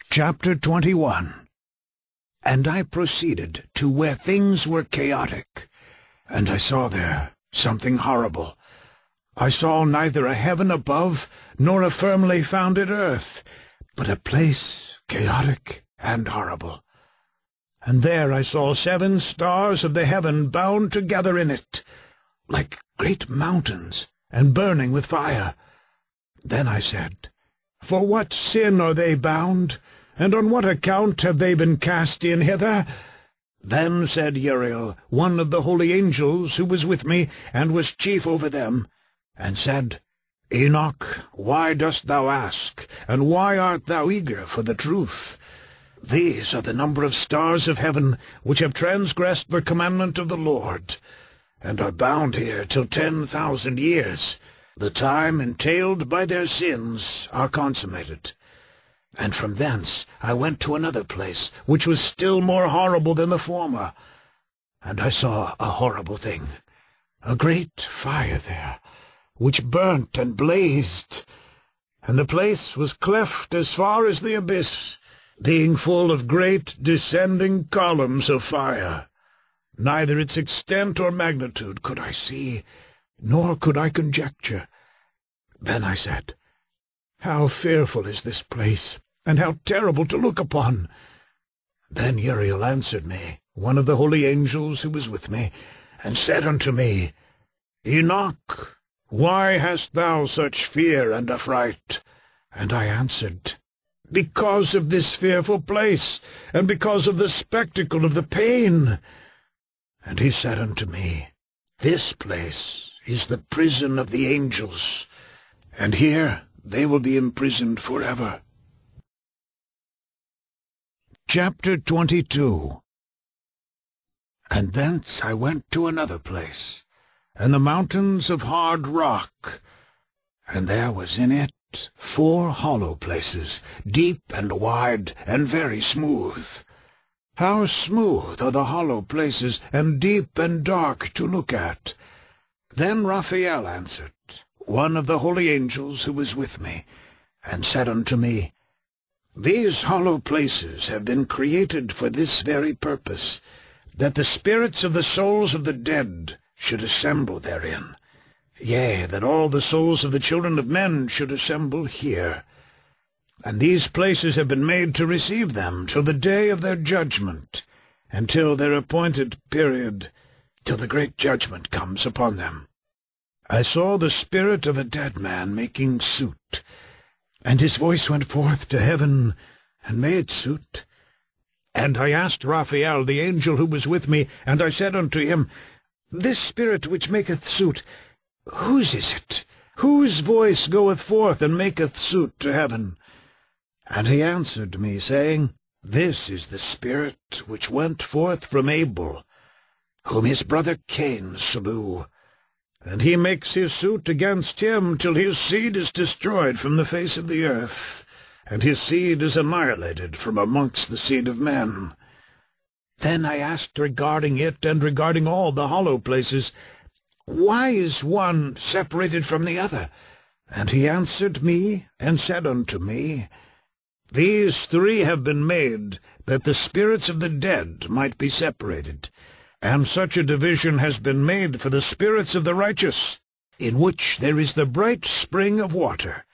Chapter 21. And I proceeded to where things were chaotic, and I saw there something horrible. I saw neither a heaven above nor a firmly founded earth, but a place chaotic and horrible. And there I saw 7 stars of the heaven bound together in it, like great mountains, and burning with fire. Then I said, For what sin are they bound? And on what account have they been cast in hither? Then said Uriel, one of the holy angels, who was with me, and was chief over them, and said, Enoch, why dost thou ask, and why art thou eager for the truth? These are the number of stars of heaven, which have transgressed the commandment of the Lord, and are bound here till 10,000 years. The time entailed by their sins are consummated. And from thence I went to another place, which was still more horrible than the former. And I saw a horrible thing, a great fire there, which burnt and blazed. And the place was cleft as far as the abyss, being full of great descending columns of fire. Neither its extent or magnitude could I see, nor could I conjecture. Then I said, How fearful is this place, and how terrible to look upon! Then Uriel answered me, one of the holy angels who was with me, and said unto me, Enoch, why hast thou such fear and affright? And I answered, Because of this fearful place, and because of the spectacle of the pain. And he said unto me, This place is the prison of the angels, and here they will be imprisoned forever. Chapter 22. And thence I went to another place, and the mountains of hard rock, and there was in it 4 hollow places, deep and wide, and very smooth. How smooth are the hollow places, and deep and dark to look at! Then Raphael answered, one of the holy angels who was with me, and said unto me, These hollow places have been created for this very purpose, that the spirits of the souls of the dead should assemble therein, yea, that all the souls of the children of men should assemble here. And these places have been made to receive them till the day of their judgment, and till their appointed period, till the great judgment comes upon them. I saw the spirit of a dead man making suit, and his voice went forth to heaven, and made suit. And I asked Raphael, the angel who was with me, and I said unto him, This spirit which maketh suit, whose is it? Whose voice goeth forth and maketh suit to heaven? And he answered me, saying, This is the spirit which went forth from Abel, whom his brother Cain slew. And he makes his suit against him till his seed is destroyed from the face of the earth, and his seed is annihilated from amongst the seed of men. Then I asked regarding it, and regarding all the hollow places, Why is one separated from the other? And he answered me, and said unto me, These 3 have been made, that the spirits of the dead might be separated. And such a division has been made for the spirits of the righteous, in which there is the bright spring of water.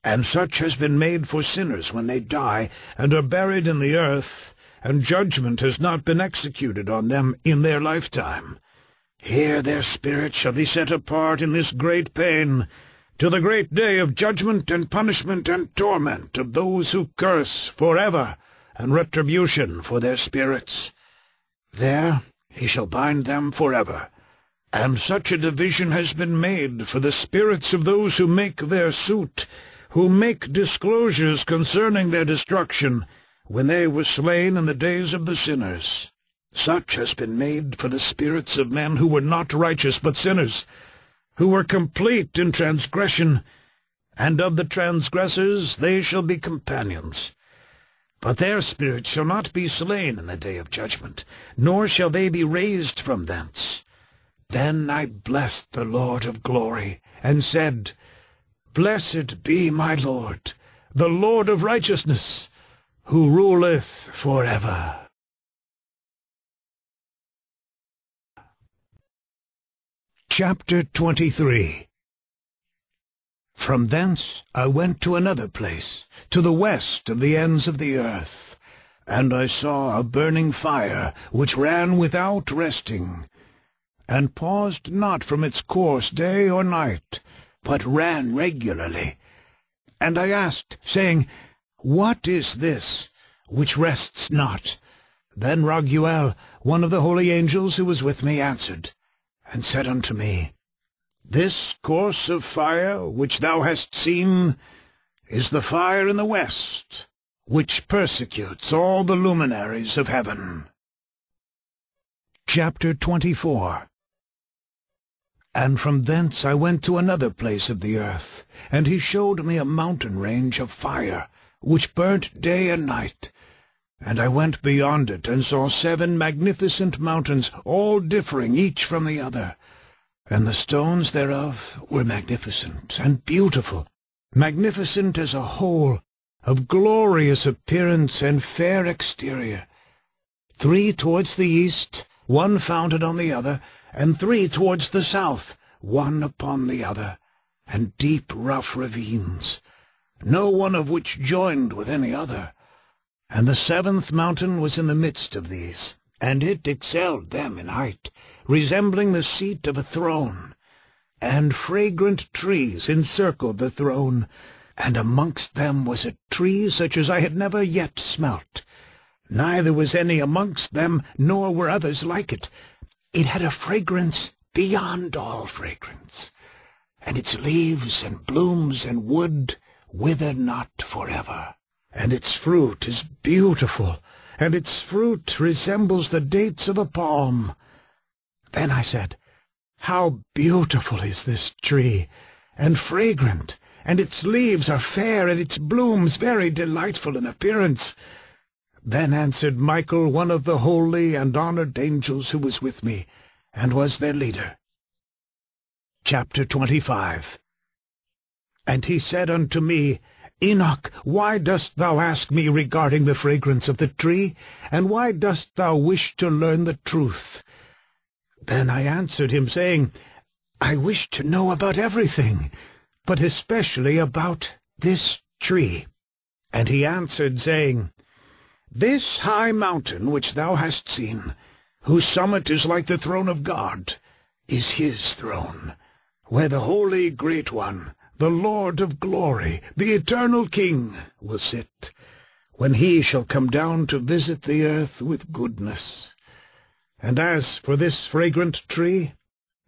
And such has been made for sinners when they die, and are buried in the earth, and judgment has not been executed on them in their lifetime. Here their spirits shall be set apart in this great pain, till the great day of judgment and punishment and torment of those who curse forever, and retribution for their spirits. There he shall bind them forever. And such a division has been made for the spirits of those who make their suit, who make disclosures concerning their destruction, when they were slain in the days of the sinners. Such has been made for the spirits of men who were not righteous but sinners, who were complete in transgression, and of the transgressors they shall be companions. But their spirits shall not be slain in the day of judgment, nor shall they be raised from thence. Then I blessed the Lord of glory, and said, Blessed be my Lord, the Lord of righteousness, who ruleth forever. Chapter 23. From thence I went to another place, to the west of the ends of the earth, and I saw a burning fire, which ran without resting, and paused not from its course day or night, but ran regularly. And I asked, saying, What is this which rests not? Then Raguel, one of the holy angels who was with me, answered, and said unto me, This course of fire which thou hast seen is the fire in the west, which persecutes all the luminaries of heaven. Chapter 24. And from thence I went to another place of the earth, and he showed me a mountain range of fire, which burnt day and night. And I went beyond it, and saw 7 magnificent mountains, all differing each from the other. And the stones thereof were magnificent and beautiful, magnificent as a whole, of glorious appearance and fair exterior. 3 towards the east, one founded on the other, and 3 towards the south, one upon the other, and deep rough ravines, no one of which joined with any other. And the 7th mountain was in the midst of these, and it excelled them in height, resembling the seat of a throne. And fragrant trees encircled the throne, and amongst them was a tree such as I had never yet smelt. Neither was any amongst them, nor were others like it. It had a fragrance beyond all fragrance, and its leaves and blooms and wood wither not forever. And its fruit is beautiful, and its fruit resembles the dates of a palm. Then I said, How beautiful is this tree, and fragrant, and its leaves are fair, and its blooms very delightful in appearance. Then answered Michael, one of the holy and honored angels who was with me, and was their leader. Chapter 25. And he said unto me, Enoch, why dost thou ask me regarding the fragrance of the tree? And why dost thou wish to learn the truth? Then I answered him, saying, I wish to know about everything, but especially about this tree. And he answered, saying, This high mountain which thou hast seen, whose summit is like the throne of God, is his throne, where the holy great one, the Lord of glory, the eternal King, will sit, when he shall come down to visit the earth with goodness. And as for this fragrant tree,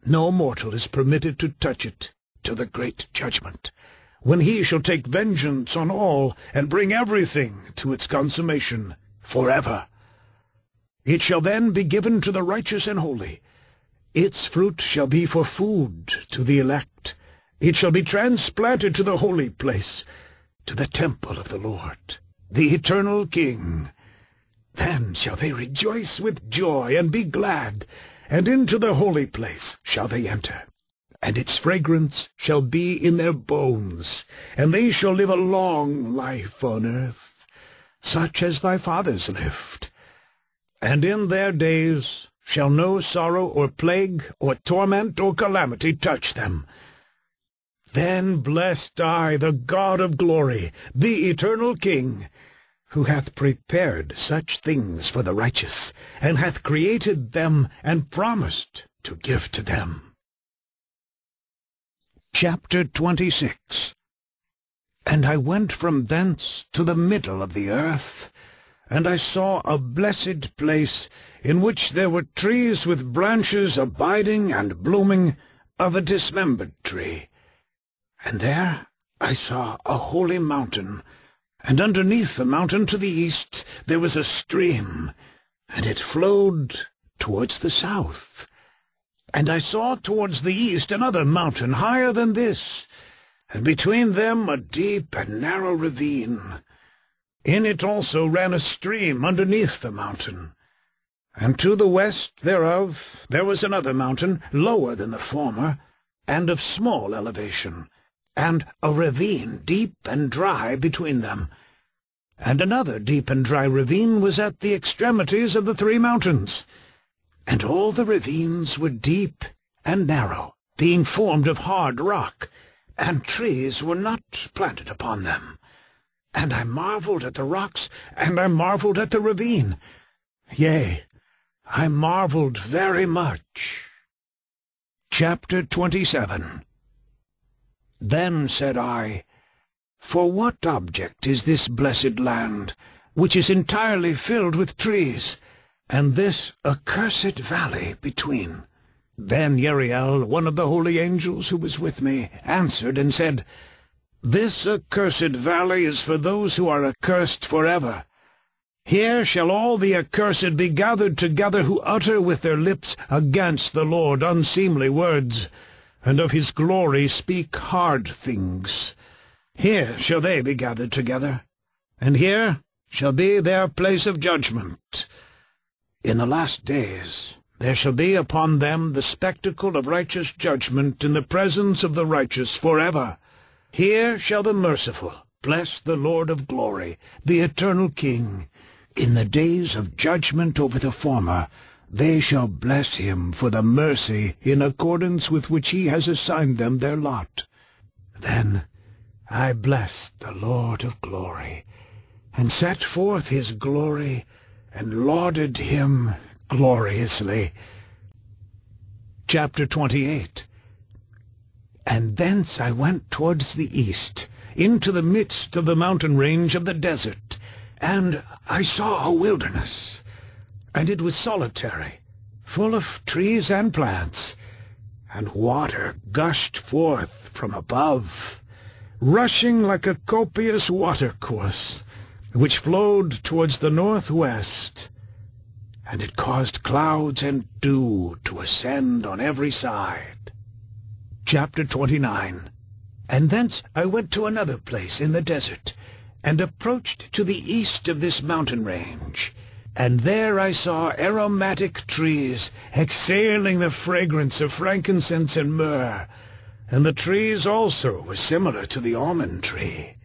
no mortal is permitted to touch it till the great judgment, when he shall take vengeance on all, and bring everything to its consummation forever. It shall then be given to the righteous and holy. Its fruit shall be for food to the elect. It shall be transplanted to the holy place, to the temple of the Lord, the eternal King. Then shall they rejoice with joy and be glad, and into the holy place shall they enter. And its fragrance shall be in their bones, and they shall live a long life on earth, such as thy fathers lived. And in their days shall no sorrow or plague or torment or calamity touch them. Then blessed I the God of glory, the eternal King, who hath prepared such things for the righteous, and hath created them, and promised to give to them. Chapter 26. And I went from thence to the middle of the earth, and I saw a blessed place, in which there were trees with branches abiding and blooming of a dismembered tree. And there I saw a holy mountain, and underneath the mountain to the east there was a stream, and it flowed towards the south. And I saw towards the east another mountain higher than this, and between them a deep and narrow ravine. In it also ran a stream underneath the mountain. And to the west thereof there was another mountain, lower than the former, and of small elevation, and a ravine deep and dry between them. And another deep and dry ravine was at the extremities of the 3 mountains. And all the ravines were deep and narrow, being formed of hard rock, and trees were not planted upon them. And I marveled at the rocks, and I marveled at the ravine. Yea, I marveled very much. Chapter 27. Then said I, For what object is this blessed land, which is entirely filled with trees, and this accursed valley between? Then Uriel, one of the holy angels who was with me, answered and said, This accursed valley is for those who are accursed forever. Here shall all the accursed be gathered together who utter with their lips against the Lord unseemly words, and of his glory speak hard things. Here shall they be gathered together, and here shall be their place of judgment. In the last days there shall be upon them the spectacle of righteous judgment in the presence of the righteous forever. Here shall the merciful bless the Lord of glory, the eternal King. In the days of judgment over the former, they shall bless him for the mercy in accordance with which he has assigned them their lot. Then I blessed the Lord of glory, and set forth his glory, and lauded him gloriously. Chapter 28. And thence I went towards the east, into the midst of the mountain range of the desert, and I saw a wilderness, and it was solitary, full of trees and plants, and water gushed forth from above, rushing like a copious watercourse, which flowed towards the northwest, and it caused clouds and dew to ascend on every side. Chapter 29. And thence I went to another place in the desert, and approached to the east of this mountain range. And there I saw aromatic trees, exhaling the fragrance of frankincense and myrrh. And the trees also were similar to the almond tree.